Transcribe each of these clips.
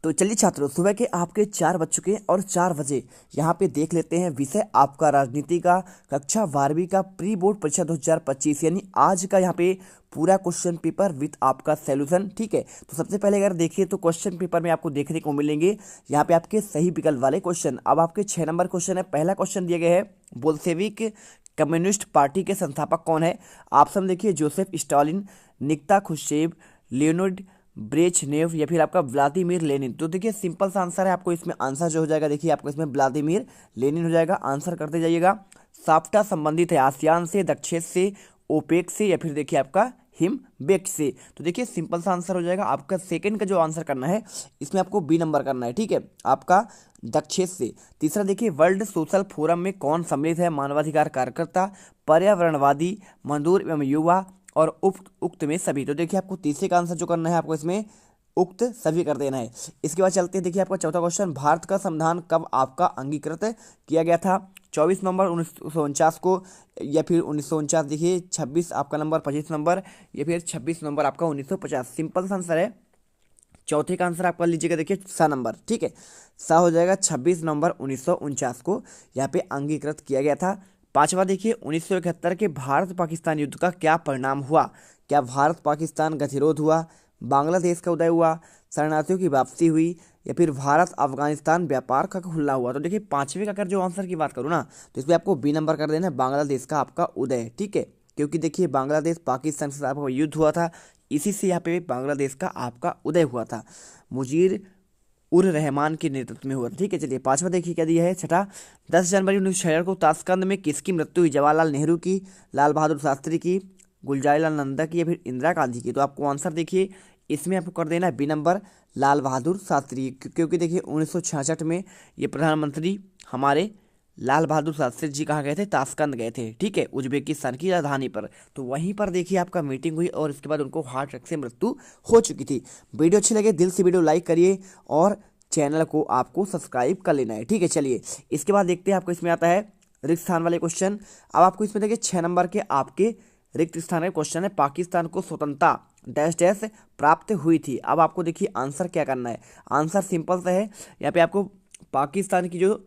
तो चलिए छात्रों, सुबह के आपके 4 बज चुके हैं और 4 बजे यहाँ पे देख लेते हैं विषय आपका राजनीति का कक्षा 12वीं का प्री बोर्ड परीक्षा 2025 यानी आज का यहाँ पे पूरा क्वेश्चन पेपर विथ आपका सॉल्यूशन। ठीक है, तो सबसे पहले अगर देखिए तो क्वेश्चन पेपर में आपको देखने को मिलेंगे यहाँ पे आपके सही विकल्प वाले क्वेश्चन। अब आपके 6 नंबर क्वेश्चन है। पहला क्वेश्चन दिया गया है, बोल्शेविक कम्युनिस्ट पार्टी के संस्थापक कौन है? ऑप्शन देखिए, Joseph Stalin, Nikita Khrushchev, Leonid Brezhnev या फिर आपका व्लादिमीर लेनिन। तो देखिए सिंपल सा आंसर है, आपको इसमें आंसर जो हो जाएगा देखिए आपको इसमें व्लादिमीर लेनिन हो जाएगा। आंसर करते जाइएगा। साफ्टा संबंधित है आसियान से, दक्षेस से, ओपेक से या फिर देखिए आपका हिमबेक से। तो देखिए सिंपल सा आंसर हो जाएगा आपका सेकंड का जो आंसर करना है इसमें आपको बी नंबर करना है। ठीक है, आपका दक्षेस से। तीसरा देखिए, वर्ल्ड सोशल फोरम में कौन सम्मिलित है? मानवाधिकार कार्यकर्ता, पर्यावरणवादी, मजदूर एवं युवा और उक्त में सभी। तो देखिए आपको तीसरे का आंसर जो करना है आपको इसमें उक्त सभी कर देना है। इसके बाद चलते हैं, देखिए आपका चौथा क्वेश्चन, भारत का संविधान कब आपका अंगीकृत किया गया था? 24 नवंबर 1949 को या फिर 1949 देखिए 26 आपका नंबर, 25 नंबर या फिर 26 नवंबर आपका 1950। सिंपल सा आंसर है। चौथे का आंसर आपका लीजिएगा देखिए सा नंबर। ठीक है, सा हो जाएगा 26 नवंबर 1949 को यहाँ पे अंगीकृत किया गया था। पांचवा देखिए, 1971 के भारत पाकिस्तान युद्ध का क्या परिणाम हुआ? क्या भारत पाकिस्तान गतिरोध हुआ, बांग्लादेश का उदय हुआ, शरणार्थियों की वापसी हुई या फिर भारत अफगानिस्तान व्यापार का खुलना हुआ? तो देखिए पांचवे का अगर जो आंसर की बात करूँ ना तो इसमें आपको बी नंबर कर देना है, बांग्लादेश का आपका उदय। ठीक है, क्योंकि देखिए बांग्लादेश पाकिस्तान के साथ आपका युद्ध हुआ था, इसी से यहाँ पे बांग्लादेश का आपका उदय हुआ था, मुजीर उर रहमान के नेतृत्व में हुआ। ठीक है, चलिए पांचवा देखिए क्या दिया है। छठा, 10 जनवरी 1966 को ताशकंद में किसकी मृत्यु हुई? जवाहरलाल नेहरू की, लाल बहादुर शास्त्री की, गुलजारीलाल नंदा की या फिर इंदिरा गांधी की? तो आपको आंसर देखिए इसमें आपको कर देना है बी नंबर, लाल बहादुर शास्त्री, क्योंकि देखिए 1966 में ये प्रधानमंत्री हमारे लाल बहादुर शास्त्री जी कहाँ गए थे? ताशकंद गए थे। ठीक है, उज्बेकिस्तान की राजधानी पर। तो वहीं पर देखिए आपका मीटिंग हुई और इसके बाद उनको हार्ट अटैक से मृत्यु हो चुकी थी। वीडियो अच्छी लगे दिल से वीडियो लाइक करिए और चैनल को आपको सब्सक्राइब कर लेना है। ठीक है, चलिए इसके बाद देखते हैं आपको इसमें आता है रिक्त स्थान वाले क्वेश्चन। अब आपको इसमें देखिए 6 नंबर के आपके रिक्त स्थान का क्वेश्चन है, पाकिस्तान को स्वतंत्रता डैश डैश प्राप्त हुई थी। अब आपको देखिए आंसर क्या करना है। आंसर सिंपल सा है, यहाँ पे आपको पाकिस्तान की जो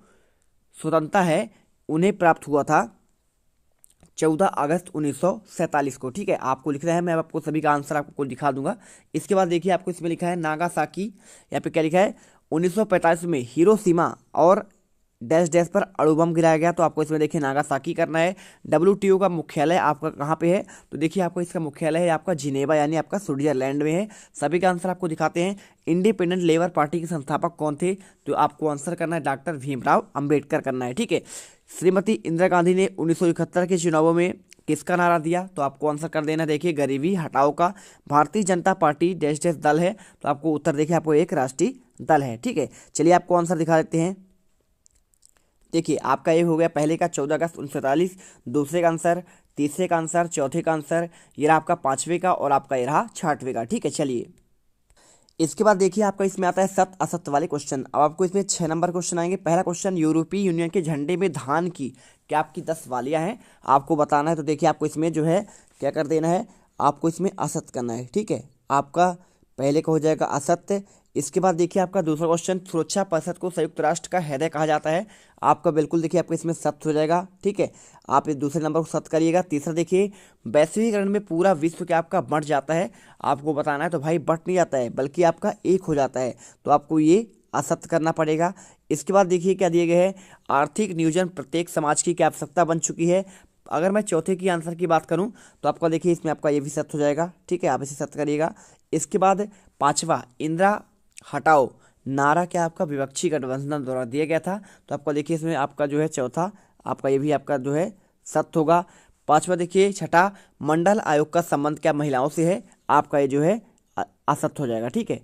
स्वतंत्रता है उन्हें प्राप्त हुआ था 14 अगस्त 1947 को। ठीक है, आपको लिखना है, मैं आपको सभी का आंसर आपको दिखा दूंगा। इसके बाद देखिए आपको इसमें लिखा है नागासाकी, यहाँ पे क्या लिखा है 1945 में हिरोशिमा और डैश डैश पर अणु बम गिराया गया। तो आपको इसमें देखिए नागासाकी करना है। WTO का मुख्यालय आपका कहाँ पे है? तो देखिए आपको इसका मुख्यालय है आपका जिनेवा यानी आपका स्विट्जरलैंड में है। सभी का आंसर आपको दिखाते हैं। इंडिपेंडेंट लेबर पार्टी के संस्थापक कौन थे? तो आपको आंसर करना है डॉक्टर भीमराव अंबेडकर करना है। ठीक है, श्रीमती इंदिरा गांधी ने 1971 के चुनावों में किसका नारा दिया? तो आपको आंसर कर देना देखिए गरीबी हटाओ का। Bharatiya Janata party dash dash दल है, तो आपको उत्तर देखिए आपको एक राष्ट्रीय दल है। ठीक है, चलिए आपको आंसर दिखा देते हैं। देखिए आपका ये हो गया पहले का 14 अगस्त 1947, दूसरे का आंसर, तीसरे का आंसर, चौथे का आंसर, ये रहा आपका पांचवे का और आपका ये रहा छठवें का। ठीक है, चलिए इसके बाद देखिए आपका इसमें आता है सत्य असत्य वाले क्वेश्चन। अब आपको इसमें 6 नंबर क्वेश्चन आएंगे। पहला क्वेश्चन, यूरोपीय यूनियन के झंडे में धान की क्या आपकी 10 वालियां हैं, आपको बताना है। तो देखिए आपको इसमें जो है क्या कर देना है, आपको इसमें असत्य करना है। ठीक है, आपका पहले का हो जाएगा असत्य। इसके बाद देखिए आपका दूसरा क्वेश्चन, सुरक्षा परिषद को संयुक्त राष्ट्र का हृदय कहा जाता है, आपका बिल्कुल देखिए आपको इसमें सत्य हो जाएगा। ठीक है, आप इस दूसरे नंबर को सत्य करिएगा। तीसरा देखिए, वैश्वीकरण में पूरा विश्व क्या आपका बढ़ जाता है, आपको बताना है। तो भाई बढ़ नहीं जाता है बल्कि आपका एक हो जाता है, तो आपको ये असत्य करना पड़ेगा। इसके बाद देखिए क्या दिए गए हैं, आर्थिक नियोजन प्रत्येक समाज की क्या आवश्यकता बन चुकी है। अगर मैं चौथे की आंसर की बात करूं तो आपका देखिए इसमें आपका ये भी सत्य हो जाएगा। ठीक है, आप इसे सत्य करिएगा। इसके बाद पांचवा, इंदिरा हटाओ नारा क्या आपका विपक्षी गठबंधन द्वारा दिया गया था, तो आपका देखिए इसमें आपका जो है चौथा आपका ये भी आपका जो है सत्य होगा। पांचवा देखिए छठा, मंडल आयोग का संबंध क्या महिलाओं से है, आपका ये जो है असत्य हो जाएगा। ठीक है,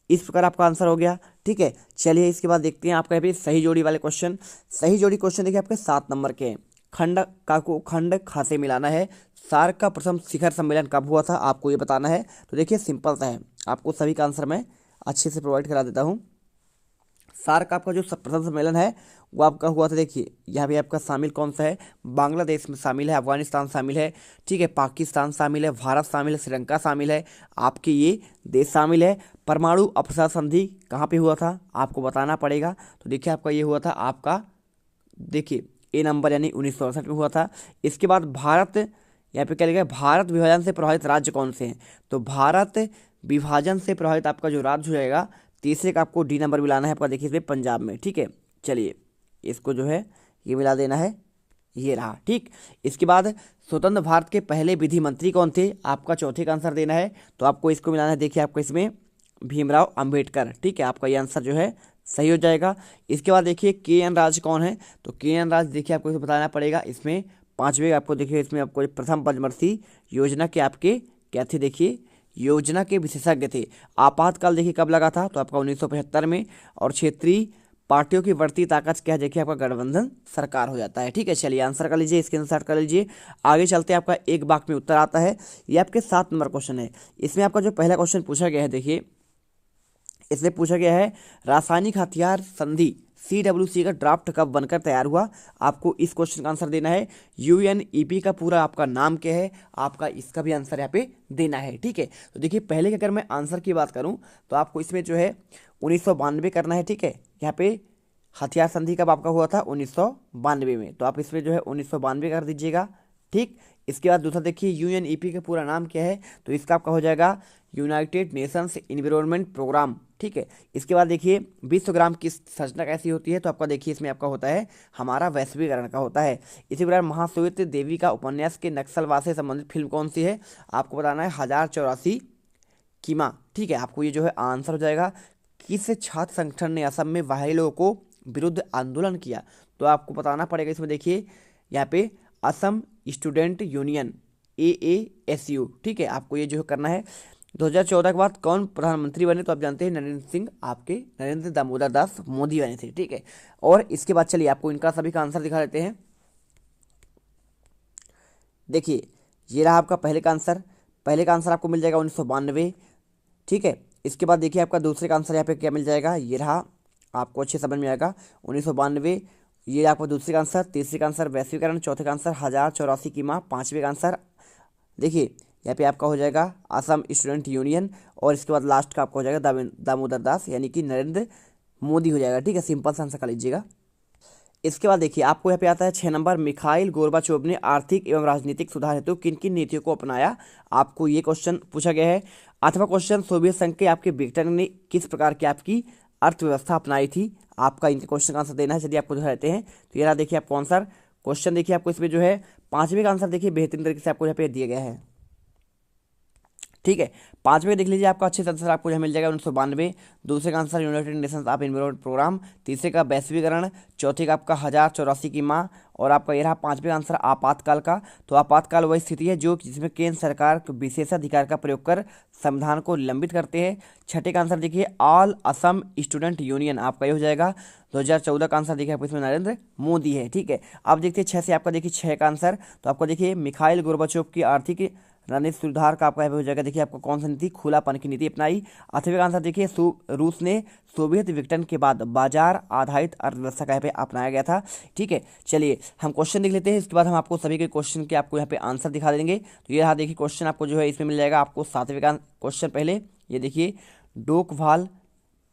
इस प्रकार आपका आंसर हो गया। ठीक है, चलिए इसके बाद देखते हैं आपका ये भी सही जोड़ी वाले क्वेश्चन। सही जोड़ी क्वेश्चन देखिए आपके 7 नंबर के हैं। खंड का को खंड खाते मिलाना है, सार्क का प्रथम शिखर सम्मेलन कब हुआ था, आपको ये बताना है। तो देखिए सिंपल सा है, आपको सभी का आंसर मैं अच्छे से प्रोवाइड करा देता हूँ। सार्क आपका जो प्रथम सम्मेलन है वो आपका हुआ था। देखिए यहाँ पे आपका शामिल कौन सा है, बांग्लादेश में शामिल है, अफगानिस्तान शामिल है, ठीक है, पाकिस्तान शामिल है, भारत शामिल है, श्रीलंका शामिल है, आपके ये देश शामिल है। परमाणु अपसार संधि कहाँ पे हुआ था आपको बताना पड़ेगा। तो देखिए आपका ये हुआ था आपका, देखिए ए नंबर यानी 1968 में हुआ था। इसके बाद भारत, यहाँ पे क्या लिखा है, भारत विभाजन से प्रभावित राज्य कौन से हैं, तो भारत विभाजन से प्रभावित आपका जो राज्य हो जाएगा तीसरे का आपको डी नंबर मिलाना है आपका, देखिए इसमें पंजाब में, ठीक है। चलिए इसको जो है ये मिला देना है, ये रहा, ठीक। इसके बाद स्वतंत्र भारत के पहले विधि मंत्री कौन थे, आपका चौथे का आंसर देना है, तो आपको इसको मिलाना है। देखिए आपको इसमें भीमराव अंबेडकर, ठीक है, आपका ये आंसर जो है सही हो जाएगा। इसके बाद देखिए के एन राज कौन है, तो के एन राज देखिए आपको इसे बताना पड़ेगा। इसमें पांचवें आपको देखिए इसमें आपको प्रथम पंचवर्षीय योजना के आपके क्या थे, देखिए योजना के विशेषज्ञ थे। आपातकाल देखिए कब लगा था, तो आपका 1975 में। और क्षेत्रीय पार्टियों की बढ़ती ताकत क्या है, देखिए आपका गठबंधन सरकार हो जाता है, ठीक है। चलिए आंसर कर लीजिए, इसके आंसर कर लीजिए। आगे चलते हैं, आपका एक वाक्य में उत्तर आता है। ये आपके 7 नंबर क्वेश्चन है। इसमें आपका जो पहला क्वेश्चन पूछा गया है, देखिए इसमें पूछा गया है रासायनिक हथियार संधि CWC का ड्राफ्ट कब बनकर तैयार हुआ। आपको इस क्वेश्चन का आंसर देना है। UNEP का पूरा आपका नाम क्या है, आपका इसका भी आंसर यहाँ पे देना है, ठीक है। तो देखिए पहले अगर मैं आंसर की बात करूं तो आपको इसमें जो है 1992 करना है, ठीक है। यहाँ पे हथियार संधि कब आपका हुआ था, 1992 में, तो आप इसमें जो है 1992 कर दीजिएगा, ठीक। इसके बाद दूसरा देखिए UNEP का पूरा नाम क्या है, तो इसका आपका हो जाएगा यूनाइटेड नेशंस एनवायरनमेंट प्रोग्राम, ठीक है। इसके बाद देखिए विश्वग्राम की संरचना कैसी होती है, तो आपका देखिए इसमें आपका होता है हमारा वैश्वीकरण का होता है। इसी प्रकार महाश्वेत देवी का उपन्यास के नक्सलवाद से संबंधित फिल्म कौन सी है, आपको बताना है 1084 कीमा, ठीक है। आपको ये जो है आंसर हो जाएगा। किस छात्र संगठन ने असम में बाहरी लोगों को विरुद्ध आंदोलन किया, तो आपको बताना पड़ेगा। इसमें देखिए यहाँ पे असम स्टूडेंट यूनियन AASU, ठीक है, आपको ये जो करना है। 2014 के बाद कौन प्रधानमंत्री बने, तो आप जानते हैं नरेंद्र सिंह, आपके नरेंद्र दामोदर दास मोदी बने थे, ठीक है। और इसके बाद चलिए आपको इनका सभी का आंसर दिखा देते हैं। देखिए ये रहा आपका पहले का आंसर, पहले का आंसर आपको मिल जाएगा 1992, ठीक है। इसके बाद देखिए आपका दूसरे का आंसर यहाँ पे क्या मिल जाएगा, ये रहा, आपको अच्छे समझ में आएगा 1992, ये आपका दूसरे का आंसर। तीसरे का आंसर वैश्वीकरण, चौथे का आंसर 1084 की माँ, पांचवें का आंसर देखिए यहाँ पे आपका हो जाएगा असम स्टूडेंट यूनियन, और इसके बाद लास्ट का आपका हो जाएगा दामोदर दास यानी कि नरेंद्र मोदी हो जाएगा, ठीक है। सिंपल सा आंसर कर लीजिएगा। इसके बाद देखिए आपको यहाँ पे आता है 6 नंबर, मिखाइल गोर्बाचोव ने आर्थिक एवं राजनीतिक सुधार हेतु किन किन नीतियों को अपनाया, आपको ये क्वेश्चन पूछा गया है। अथवा क्वेश्चन सोवियत संघ के आपके विक्टर ने किस प्रकार की आपकी अर्थव्यवस्था अपनाई थी, आपका इनके क्वेश्चन का आंसर देना है। चलिए आपको दिखा देते हैं, तो ये रहा देखिए आपको आंसर। क्वेश्चन देखिए आपको इसमें जो है पांचवें का आंसर देखिए बेहतरीन तरीके से आपको यहाँ पे दिया गया है, ठीक है। पांचवें देख लीजिए आपका अच्छे से आंसर आपको यहाँ मिल जाएगा 1992। दूसरे का answer United Nations of environment programme, तीसरे का वैश्वीकरण, चौथे का आपका 1084 की माँ, और आपका ये रहा पांचवें का आंसर आपातकाल का। तो आपातकाल वही स्थिति है जो जिसमें केंद्र सरकार विशेषाधिकार का प्रयोग कर संविधान को लंबित करते हैं। छठे का आंसर देखिए ऑल असम स्टूडेंट यूनियन, आपका ये हो जाएगा। 2014 का आंसर देखिए आपको इसमें नरेंद्र मोदी है, ठीक है। अब देखते हैं 6 से आपका देखिए 6 का आंसर, तो आपको देखिए मिखाइल गोर्बाचोव की आर्थिक रणनीति सुधार का आपका हो जाएगा। देखिए आपको कौन सी नीति, खुलापन की नीति अपनाई। अथवा का आंसर देखिए रूस ने सोवियत विघटन के बाद बाजार आधारित अर्थव्यवस्था का यहाँ पे अपनाया गया था, ठीक है। चलिए हम क्वेश्चन देख लेते हैं, इसके बाद हम आपको सभी के क्वेश्चन के आपको यहाँ पे आंसर दिखा देंगे। तो ये रहा देखिए क्वेश्चन आपको जो है इसमें मिल जाएगा आपको 7वें का क्वेश्चन। पहले ये देखिए डोकवाल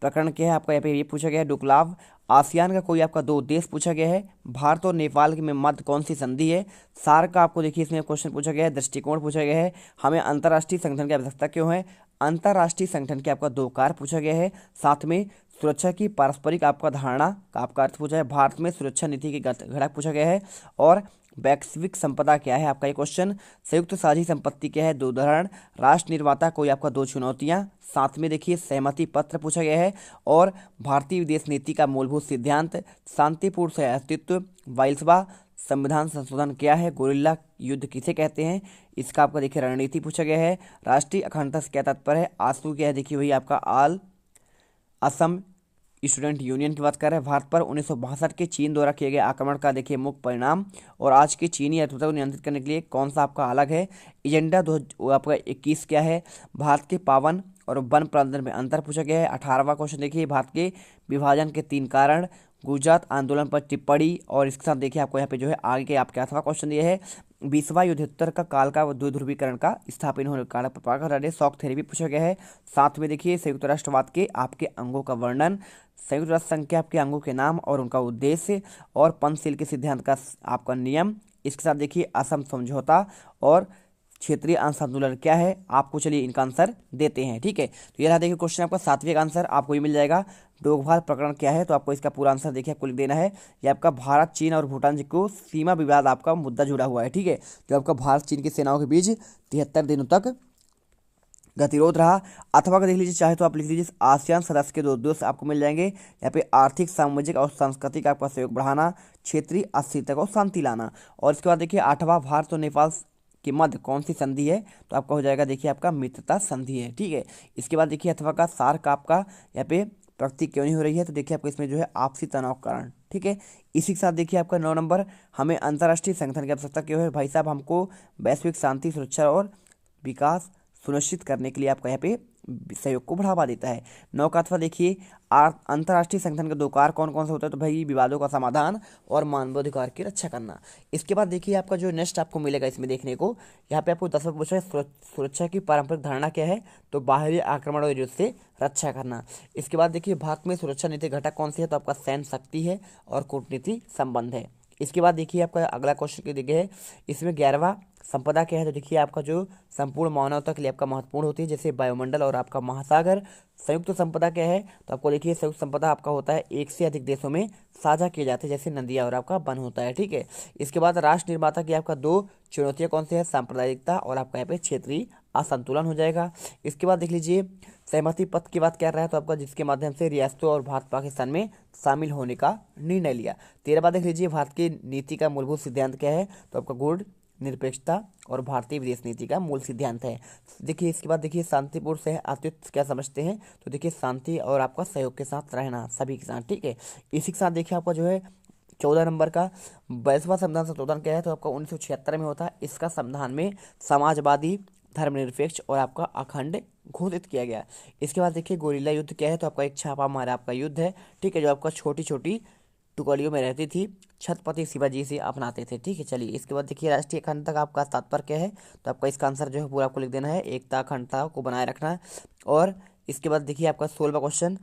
प्रकरण क्या है, आपका यहाँ पे ये पूछा गया है। डोकलाव आसियान का कोई आपका 2 देश पूछा गया है। भारत और नेपाल के में मध्य कौन सी संधि है। सार्क का आपको देखिए इसमें क्वेश्चन पूछा गया है। दृष्टिकोण पूछा गया है। हमें अंतर्राष्ट्रीय संगठन की आवश्यकता क्यों है। अंतर्राष्ट्रीय संगठन के आपका 2 कार्य पूछा गया है। साथ में सुरक्षा की पारस्परिक आपका धारणा का आपका अर्थ पूछा है। भारत में सुरक्षा नीति के घटक पूछा गया है। और वैश्विक संपदा क्या है, आपका ये क्वेश्चन। संयुक्त साझी संपत्ति क्या है, 2 उदाहरण। राष्ट्र निर्माता कोई आपका 2 चुनौतियां। साथ में देखिए सहमति पत्र पूछा गया है। और भारतीय विदेश नीति का मूलभूत सिद्धांत, शांतिपूर्ण सहअस्तित्व, 22वां संविधान संशोधन क्या है, गोरिल्ला युद्ध किसे कहते हैं, इसका आपका देखिए रणनीति पूछा गया है। राष्ट्रीय अखंडता से क्या तात्पर्य है। आंसू क्या है, देखिए वही आपका आल असम स्टूडेंट यूनियन की बात कर रहे हैं। भारत पर 1962 के चीन द्वारा किए गए आक्रमण का देखिए मुख्य परिणाम। और आज की चीनी अर्थव्यवस्था को नियंत्रित करने के लिए कौन सा आपका अलग है। एजेंडा 2021 क्या है। भारत के पावन और वन प्रबंधन में अंतर पूछा गया है। 18वां क्वेश्चन देखिए, भारत के विभाजन के 3 कारण, गुजरात आंदोलन पर टिप्पणी, और इसके साथ देखिए आपको यहाँ पे जो है आगे के आपके 8वां क्वेश्चन दिया है, 20वां युद्धोत्तर का काल का द्विध्रुवीकरण का स्थापित होने का कारण, शॉक थेरेपी पूछा गया है। साथ में देखिए संयुक्त राष्ट्रवाद के आपके अंगों का वर्णन, संयुक्त राष्ट्र संघ के आपके अंगों के नाम और उनका उद्देश्य, और पंचशील के सिद्धांत का आपका नियम। इसके साथ देखिए असम समझौता और क्षेत्रीय अंश आंदोलन क्या है, आपको चलिए इनका आंसर देते हैं। ठीक है, तो ये रहा देखिए क्वेश्चन आपका 7वें का आंसर आपको ये मिल जाएगा। डोकभाल प्रकरण क्या है, तो आपको इसका पूरा आंसर देखिए आपको लिख देना है। ये आपका भारत चीन और भूटान जी को सीमा विवाद आपका मुद्दा जुड़ा हुआ है। ठीक है, जो आपका भारत चीन की सेनाओं के बीच 73 दिनों तक गतिरोध रहा। अथवा का देख लीजिए, चाहे तो आप लिख लीजिए आसियान सदस्य के 2 उद्देश्य आपको मिल जाएंगे यहाँ पे, आर्थिक सामाजिक और सांस्कृतिक आपका सहयोग बढ़ाना, क्षेत्रीय अस्थिरता और शांति लाना। और इसके बाद देखिए 8वां, भारत और नेपाल के मध्य कौन सी संधि है, तो आपका हो जाएगा देखिए आपका मित्रता संधि है। ठीक है, इसके बाद देखिए अथवा का सार्क आपका यहाँ पे प्रगति क्यों नहीं हो रही है, तो देखिए आपको इसमें जो है आपसी तनाव के कारण। ठीक है, इसी के साथ देखिए आपका 9 नंबर, हमें अंतर्राष्ट्रीय संगठन की आवश्यकता क्यों है, भाई साहब हमको वैश्विक शांति, सुरक्षा और विकास सुनिश्चित करने के लिए आपका यहाँ पे सहयोग को बढ़ावा देता है। 9 का अथवा देखिए, अंतर्राष्ट्रीय संगठन के 2 कार्य कौन कौन से होते हैं, तो भाई विवादों का समाधान और मानवाधिकार की रक्षा करना। इसके बाद देखिए आपका जो नेक्स्ट आपको मिलेगा इसमें देखने को, यहाँ पे आपको 10वां पूछा है, सुरक्षा की पारंपरिक धारणा क्या है, तो बाहरी आक्रमण और युद्ध से रक्षा करना। इसके बाद देखिए भारत में सुरक्षा नीति घटक कौन सी है, तो आपका सैन्य शक्ति है और कूटनीति संबंध है। इसके बाद देखिए आपका अगला क्वेश्चन के देखिए है, इसमें 11वां संपदा क्या है, तो देखिए आपका जो संपूर्ण मानवता के लिए आपका महत्वपूर्ण होती है, जैसे वायुमंडल और आपका महासागर। संयुक्त संपदा क्या है, तो आपको देखिए संयुक्त संपदा आपका होता है 1 से अधिक देशों में साझा किए जाते हैं, जैसे नदियाँ और आपका वन होता है। ठीक है, इसके बाद राष्ट्र निर्माता की आपका 2 चुनौतियाँ कौन सी है, सांप्रदायिकता और आपका यहाँ पे क्षेत्रीय असंतुलन हो जाएगा। इसके बाद देख लीजिए सहमति पत्र की बात कर रहा है, तो आपका जिसके माध्यम से रियासतों और भारत पाकिस्तान में शामिल होने का निर्णय लिया। 13वां देख लीजिए भारत की नीति का मूलभूत सिद्धांत क्या है, तो आपका गुण निरपेक्षता और भारतीय विदेश नीति का मूल सिद्धांत है। देखिए इसके बाद देखिए शांतिपूर्ण सह अस्तित्व क्या समझते हैं, तो देखिए शांति और आपका सहयोग के साथ रहना सभी के साथ। ठीक है, इसी के साथ देखिए आपका जो है 14 नंबर का 22वां संविधान संशोधन क्या है, तो आपका 1976 में होता है। इसका संविधान में समाजवादी, धर्मनिरपेक्ष और आपका अखंड घोषित किया गया। इसके बाद देखिए गोरिल्ला युद्ध क्या है, तो आपका एक छापा मारा आपका युद्ध है। ठीक है, जो आपका छोटी छोटी टुकड़ियों में रहती थी, छत्रपति शिवाजी से अपनाते थे। ठीक है, चलिए इसके बाद देखिए राष्ट्रीय अखंडता का आपका तात्पर्य क्या है, तो आपका इसका आंसर जो है पूरा आपको लिख देना है, एकता अखंडता को बनाए रखना है। और इसके बाद देखिए आपका 16वां क्वेश्चन,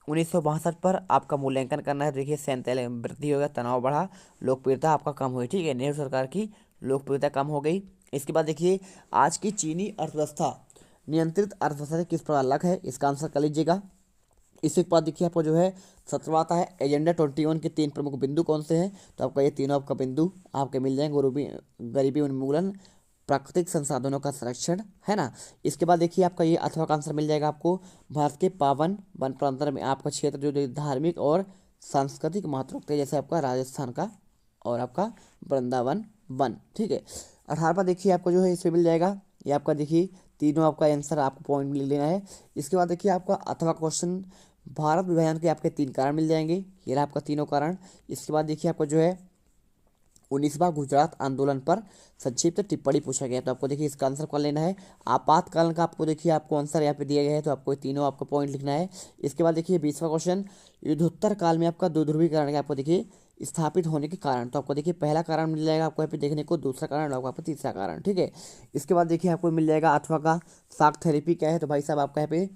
1962 पर आपका मूल्यांकन करना है। देखिए सैंतालीस वृद्धि हो गया, तनाव बढ़ा, लोकप्रियता आपका कम हुई। ठीक है, नेहरू सरकार की लोकप्रियता कम हो गई। इसके बाद देखिए आज की चीनी अर्थव्यवस्था नियंत्रित अर्थव्यवस्था से किस प्रकार अलग है, इसका आंसर कर लीजिएगा। इसके बाद देखिए आपको जो है 17वां आता है, एजेंडा 21 के 3 प्रमुख बिंदु कौन से हैं, तो आपका ये तीनों आपका बिंदु आपके मिल जाएंगे, गरीबी उन्मूलन, प्राकृतिक संसाधनों का संरक्षण, है ना। इसके बाद देखिए आपका ये अथवा का आंसर मिल जाएगा आपको, भारत के पावन वन प्रांतन में आपका क्षेत्र जो धार्मिक और सांस्कृतिक महत्व रखते हैं, जैसे आपका राजस्थान का और आपका वृंदावन वन। ठीक है, 18वां देखिए आपको जो है इसमें मिल जाएगा, ये आपका देखिए तीनों आपका आंसर आपको पॉइंट लिख लेना है। इसके बाद देखिए आपका अथवा क्वेश्चन, भारत विभाजन के आपके 3 कारण मिल जाएंगे, ये रहा आपका तीनों कारण। इसके बाद देखिए आपको जो है 19वां गुजरात आंदोलन पर संक्षिप्त टिप्पणी पूछा गया, तो आपको देखिए इसका आंसर कर लेना है। आपातकालीन का आपको देखिए आपको आंसर यहाँ पे दिया गया है, तो आपको तीनों आपको पॉइंट लिखना है। इसके बाद देखिए 20वां क्वेश्चन, युद्धोत्तर काल में आपका द्विध्रुवीकरण का आपको देखिए स्थापित होने के कारण, तो आपको देखिए पहला कारण मिल जाएगा आपको यहाँ पे देखने को, दूसरा कारण और आपका तीसरा कारण। ठीक है, इसके बाद देखिए आपको मिल जाएगा अथवा का शॉक थेरेपी क्या है, तो भाई साहब आपका यहाँ पे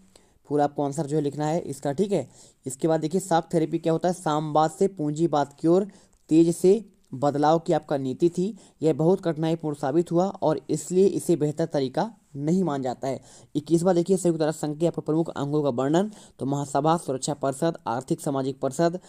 पूरा आपको आंसर जो है लिखना है इसका। ठीक है, इसके बाद देखिए शॉक थेरेपी क्या होता है, सामवाद से पूंजीवाद की ओर तेज से बदलाव की आपका नीति थी, यह बहुत कठिनाईपूर्ण साबित हुआ और इसलिए इसे बेहतर तरीका नहीं मान जाता है। 21वां देखिए संयुक्त राष्ट्र संघ के आपके प्रमुख अंगों का वर्णन, तो महासभा, सुरक्षा परिषद, आर्थिक सामाजिक परिषद,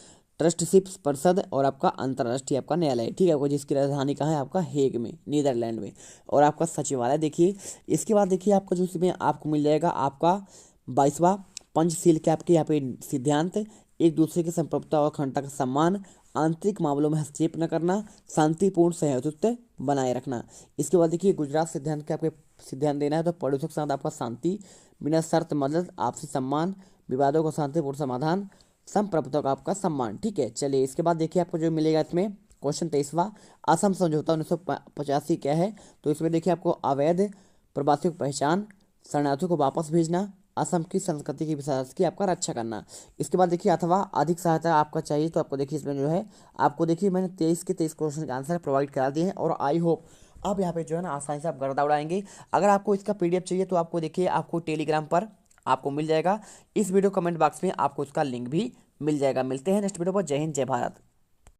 ट्रस्टशिप परिषद और आपका अंतर्राष्ट्रीय आपका न्यायालय। ठीक है, आपको जिसकी राजधानी कहाँ है, आपका हेग में, नीदरलैंड में, और आपका सचिवालय देखिए। इसके बाद देखिए आपका जो इसमें आपको मिल जाएगा आपका 22वां पंचशील के आपके यहाँ पे सिद्धांत, एक दूसरे की संप्रभुता और अखंडता का सम्मान, आंतरिक मामलों में हस्तक्षेप न करना, शांतिपूर्ण सहयोगित्व बनाए रखना। इसके बाद देखिए गुजरात सिद्धांत के आपके सिद्धांत देना है, तो पड़ोसियों के साथ आपका शांति, बिना शर्त मदद, आपसी सम्मान, विवादों का शांतिपूर्ण समाधान, संप्रभुता का आपका सम्मान। ठीक है, चलिए इसके बाद देखिए आपको जो मिलेगा इसमें क्वेश्चन 23वां, असम समझौता 1985 क्या है, तो इसमें देखिए आपको अवैध प्रवासियों की पहचान, शरणार्थियों को वापस भेजना, असम की संस्कृति की विरासत की आपका रक्षा करना। इसके बाद देखिए अथवा अधिक सहायता आपका चाहिए तो आपको देखिए इसमें जो है आपको देखिए मैंने 23 के 23 क्वेश्चन के आंसर प्रोवाइड करा दिए हैं और आई होप आप यहाँ पे जो है ना आसानी से आप गर्दा उड़ाएंगे। अगर आपको इसका पीडीएफ चाहिए तो आपको देखिए आपको टेलीग्राम पर आपको मिल जाएगा। इस वीडियो कमेंट बॉक्स में आपको इसका लिंक भी मिल जाएगा। मिलते हैं नेक्स्ट वीडियो पर। जय हिंद जय भारत।